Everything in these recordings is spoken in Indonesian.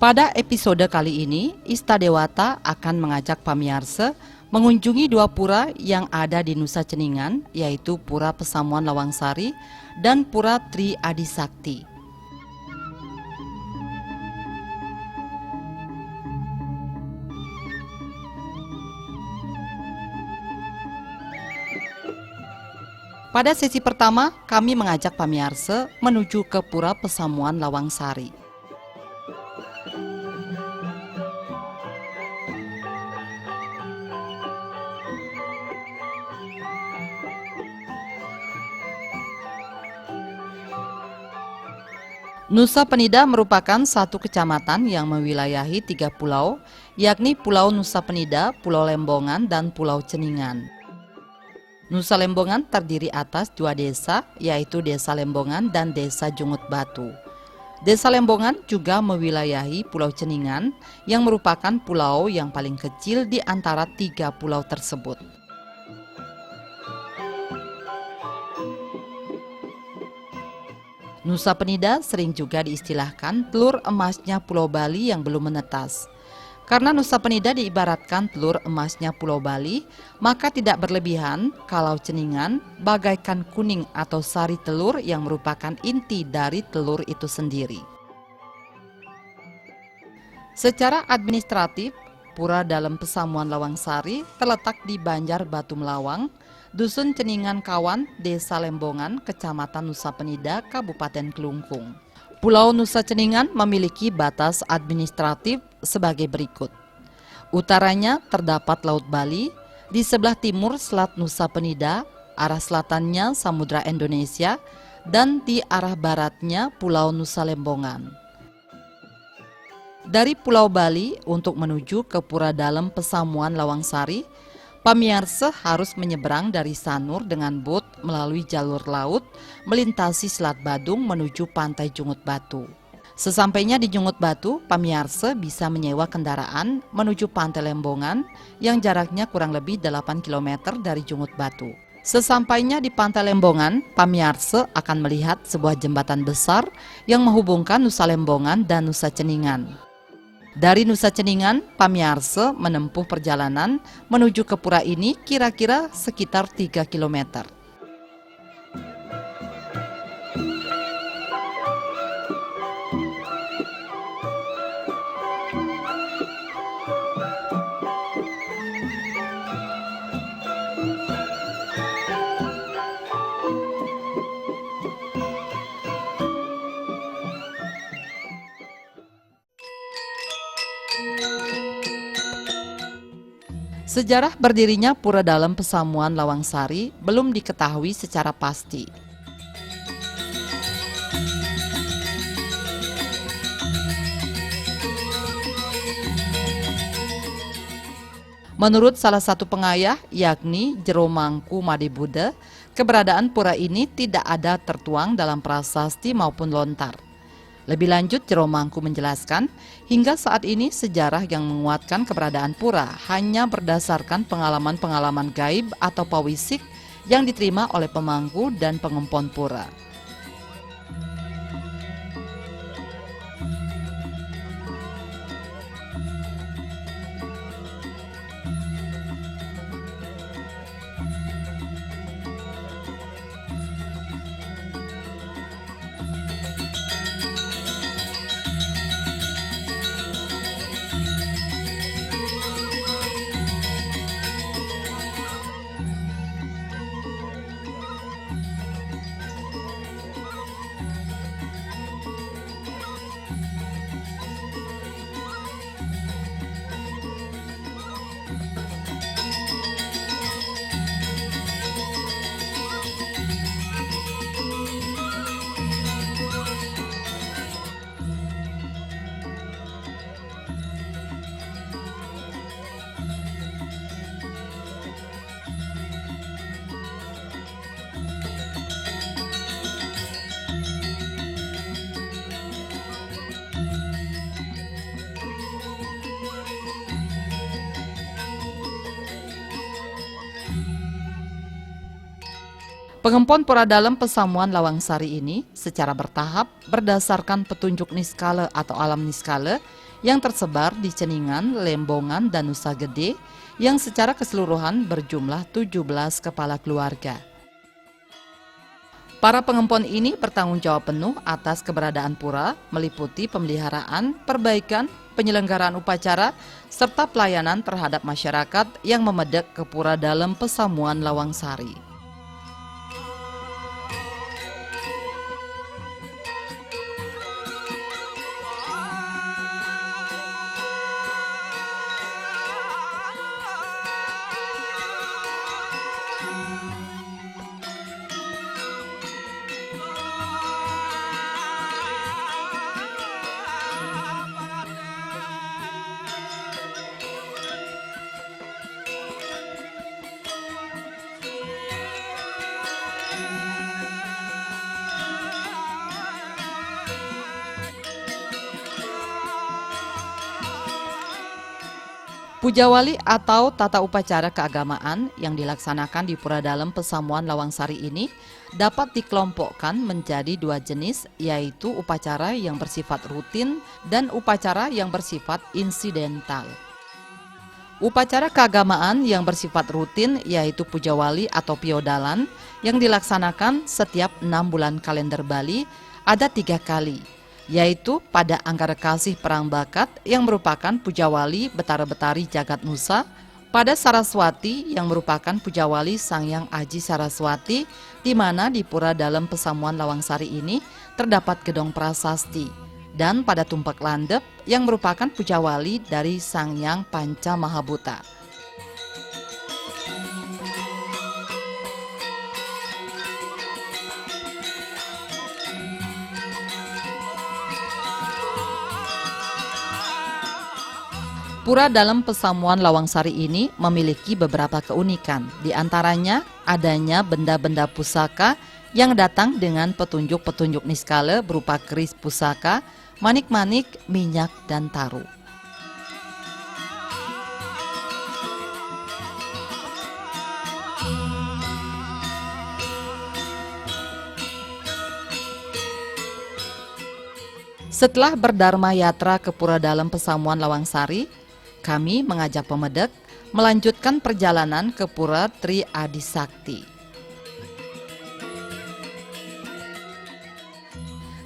Pada episode kali ini, Ista Dewata akan mengajak pamirsa mengunjungi dua pura yang ada di Nusa Ceningan, yaitu Pura Pesamuan Lawangsari dan Pura Tri Adi Sakti. Pada sesi pertama, kami mengajak pamirsa menuju ke Pura Pesamuan Lawangsari. Nusa Penida merupakan satu kecamatan yang mewilayahi 3 pulau, yakni Pulau Nusa Penida, Pulau Lembongan, dan Pulau Ceningan. Nusa Lembongan terdiri atas 2 desa, yaitu Desa Lembongan dan Desa Jungut Batu. Desa Lembongan juga mewilayahi Pulau Ceningan, yang merupakan pulau yang paling kecil di antara 3 pulau tersebut. Nusa Penida sering juga diistilahkan telur emasnya Pulau Bali yang belum menetas. Karena Nusa Penida diibaratkan telur emasnya Pulau Bali, maka tidak berlebihan kalau Ceningan bagaikan kuning atau sari telur yang merupakan inti dari telur itu sendiri. Secara administratif, Pura Dalam Pesamuan Lawangsari terletak di Banjar Batu Melawang, Dusun Ceningan Kawan, Desa Lembongan, Kecamatan Nusa Penida, Kabupaten Kelungkung. Pulau Nusa Ceningan memiliki batas administratif sebagai berikut. Utaranya terdapat Laut Bali, di sebelah timur Selat Nusa Penida, arah selatannya Samudra Indonesia, dan di arah baratnya Pulau Nusa Lembongan. Dari Pulau Bali untuk menuju ke Pura Dalam Pesamuan Lawangsari, pamirsa harus menyeberang dari Sanur dengan bot melalui jalur laut, melintasi Selat Badung menuju Pantai Jungut Batu. Sesampainya di Jungut Batu, pamirsa bisa menyewa kendaraan menuju Pantai Lembongan yang jaraknya kurang lebih 8 km dari Jungut Batu. Sesampainya di Pantai Lembongan, pamirsa akan melihat sebuah jembatan besar yang menghubungkan Nusa Lembongan dan Nusa Ceningan. Dari Nusa Ceningan, pamirsa menempuh perjalanan menuju ke pura ini kira-kira sekitar 3 km. Sejarah berdirinya Pura Dalam Pesamuan Lawangsari belum diketahui secara pasti. Menurut salah satu pengayah, yakni Jero Mangku Madibuda, keberadaan pura ini tidak ada tertuang dalam prasasti maupun lontar. Lebih lanjut, Jero Mangku menjelaskan, hingga saat ini sejarah yang menguatkan keberadaan pura hanya berdasarkan pengalaman-pengalaman gaib atau pawisik yang diterima oleh pemangku dan pengempon pura. Pengempon Pura Dalam Pesamuan Lawangsari ini secara bertahap berdasarkan petunjuk Niskala atau alam Niskala yang tersebar di Ceningan, Lembongan, dan Nusa Gede yang secara keseluruhan berjumlah 17 kepala keluarga. Para pengempon ini bertanggung jawab penuh atas keberadaan pura, meliputi pemeliharaan, perbaikan, penyelenggaraan upacara, serta pelayanan terhadap masyarakat yang memedek ke Pura Dalem Pesamuan Lawang Sari. Puja Wali atau tata upacara keagamaan yang dilaksanakan di Pura Dalem Pesamuan Lawang Sari ini dapat dikelompokkan menjadi dua jenis, yaitu upacara yang bersifat rutin dan upacara yang bersifat insidental. Upacara keagamaan yang bersifat rutin yaitu Puja Wali atau Piodalan yang dilaksanakan setiap 6 bulan kalender Bali ada 3 kali, yaitu pada Anggara Kasih Perang Bakat yang merupakan Puja Wali Betara Betari Jagat Nusa, pada Saraswati yang merupakan Puja Wali Sangyang Aji Saraswati, di mana di Pura Dalem Pesamuan Lawang Sari ini terdapat gedong prasasti, dan pada Tumpak Landep yang merupakan Puja Wali dari Sangyang Panca Mahabhuta. Pura Dalem Pesamuan Lawang Sari ini memiliki beberapa keunikan, di antaranya adanya benda-benda pusaka yang datang dengan petunjuk-petunjuk niskala berupa keris pusaka, manik-manik, minyak, dan taru. Setelah berdharma yatra ke Pura Dalem Pesamuan Lawang Sari, kami mengajak pemedek melanjutkan perjalanan ke Pura Tri Adi Sakti.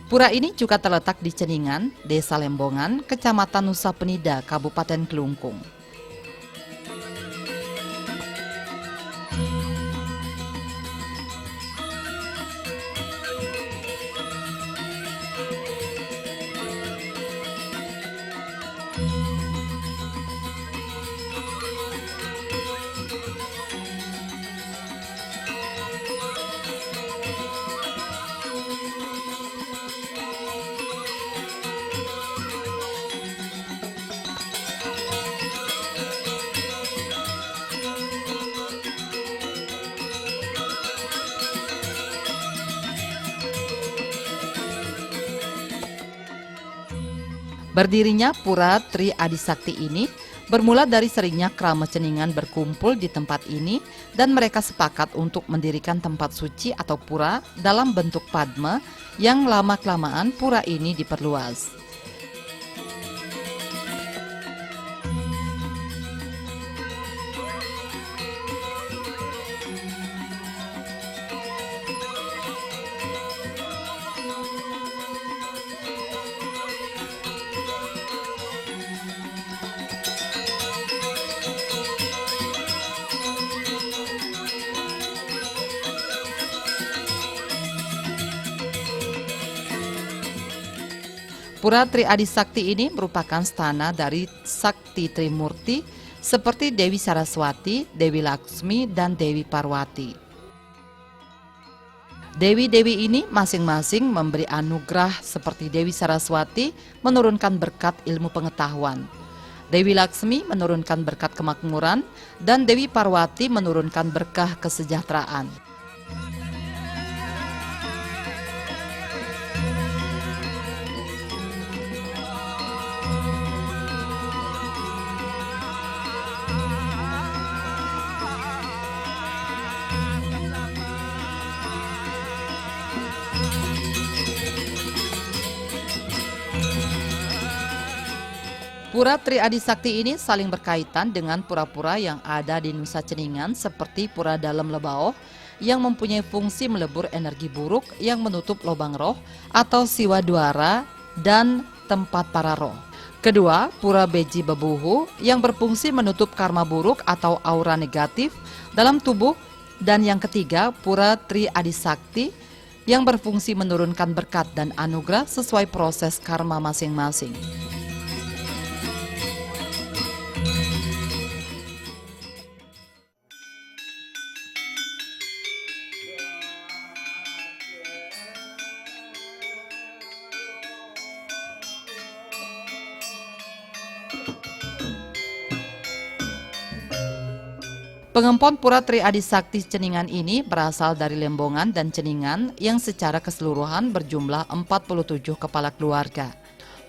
Pura ini juga terletak di Ceningan, Desa Lembongan, Kecamatan Nusa Penida, Kabupaten Kelungkung. Berdirinya Pura Tri Adi Sakti ini bermula dari seringnya krama Ceningan berkumpul di tempat ini dan mereka sepakat untuk mendirikan tempat suci atau pura dalam bentuk padma yang lama-kelamaan pura ini diperluas. Pura Tri Adi Sakti ini merupakan stana dari Sakti Trimurti seperti Dewi Saraswati, Dewi Laksmi, dan Dewi Parwati. Dewi-dewi ini masing-masing memberi anugerah seperti Dewi Saraswati menurunkan berkat ilmu pengetahuan, Dewi Laksmi menurunkan berkat kemakmuran, dan Dewi Parwati menurunkan berkah kesejahteraan. Pura Tri Adi Sakti ini saling berkaitan dengan pura-pura yang ada di Nusa Ceningan seperti Pura Dalam Lebaoh yang mempunyai fungsi melebur energi buruk yang menutup lubang roh atau siwa duara dan tempat para roh. Kedua, Pura Beji Bebuhu yang berfungsi menutup karma buruk atau aura negatif dalam tubuh. Dan yang ketiga, Pura Tri Adi Sakti yang berfungsi menurunkan berkat dan anugerah sesuai proses karma masing-masing. Pengempon Pura Tri Adi Sakti Ceningan ini berasal dari Lembongan dan Ceningan yang secara keseluruhan berjumlah 47 kepala keluarga.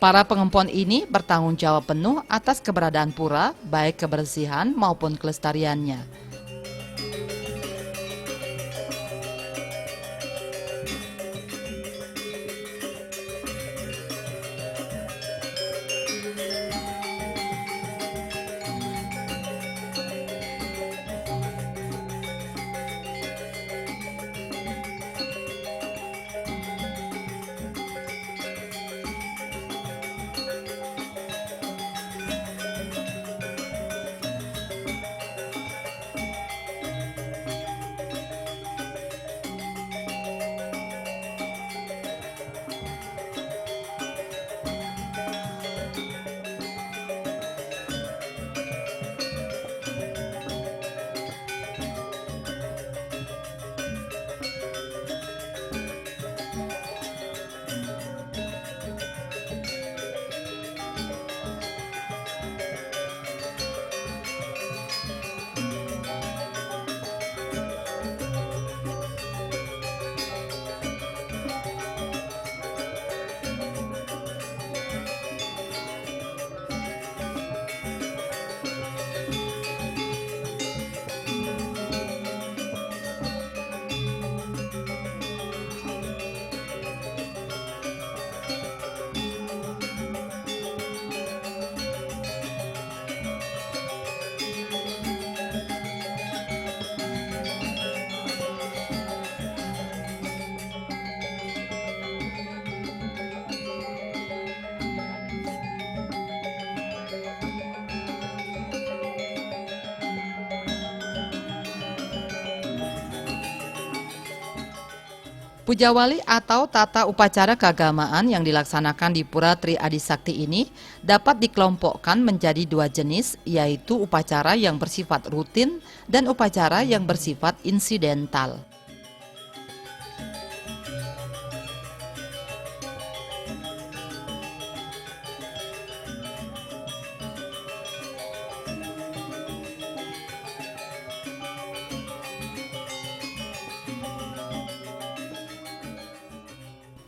Para pengempon ini bertanggung jawab penuh atas keberadaan pura, baik kebersihan maupun kelestariannya. Puja Wali atau tata upacara keagamaan yang dilaksanakan di Pura Tri Adi Sakti ini dapat dikelompokkan menjadi dua jenis, yaitu upacara yang bersifat rutin dan upacara yang bersifat insidental.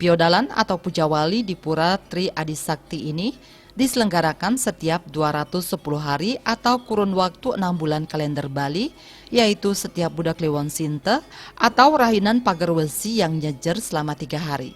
Piodalan atau Puja Wali di Pura Tri Adi Sakti ini diselenggarakan setiap 210 hari atau kurun waktu 6 bulan kalender Bali, yaitu setiap Budak Kliwon Sinte atau Rahinan Pagar Wesi yang nyejer selama 3 hari.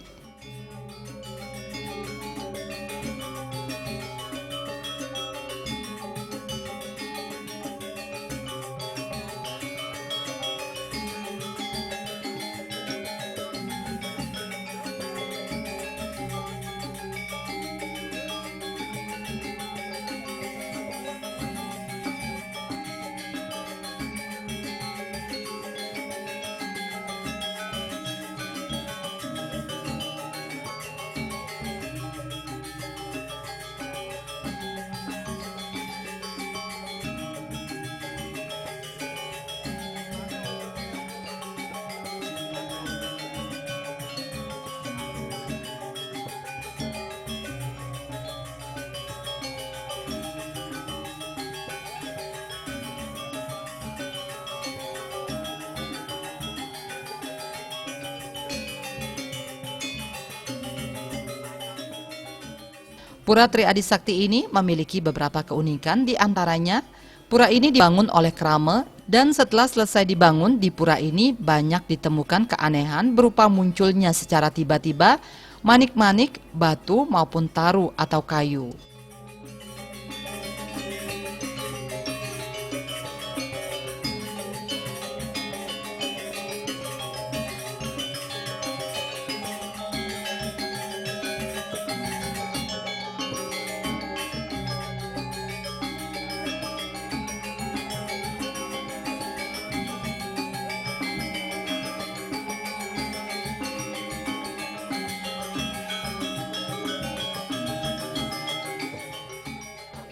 Pura Tri Adi Sakti ini memiliki beberapa keunikan, di antaranya pura ini dibangun oleh Krama dan setelah selesai dibangun di pura ini banyak ditemukan keanehan berupa munculnya secara tiba-tiba manik-manik, batu maupun taru atau kayu.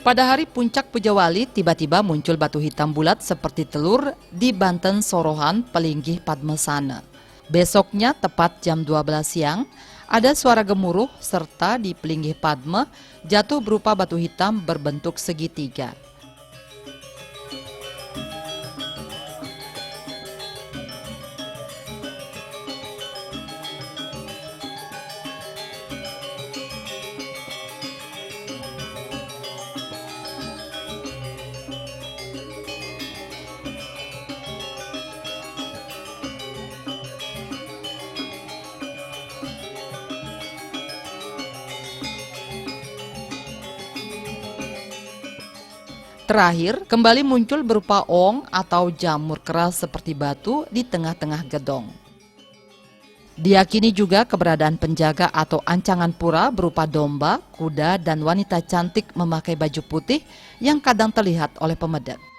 Pada hari puncak Pujawali, tiba-tiba muncul batu hitam bulat seperti telur di Banten Sorohan Pelinggih Padmasana. Besoknya, tepat jam 12 siang, ada suara gemuruh serta di Pelinggih Padma jatuh berupa batu hitam berbentuk segitiga. Terakhir, kembali muncul berupa ong atau jamur keras seperti batu di tengah-tengah gedong. Diyakini juga keberadaan penjaga atau ancangan pura berupa domba, kuda, dan wanita cantik memakai baju putih yang kadang terlihat oleh pemedek.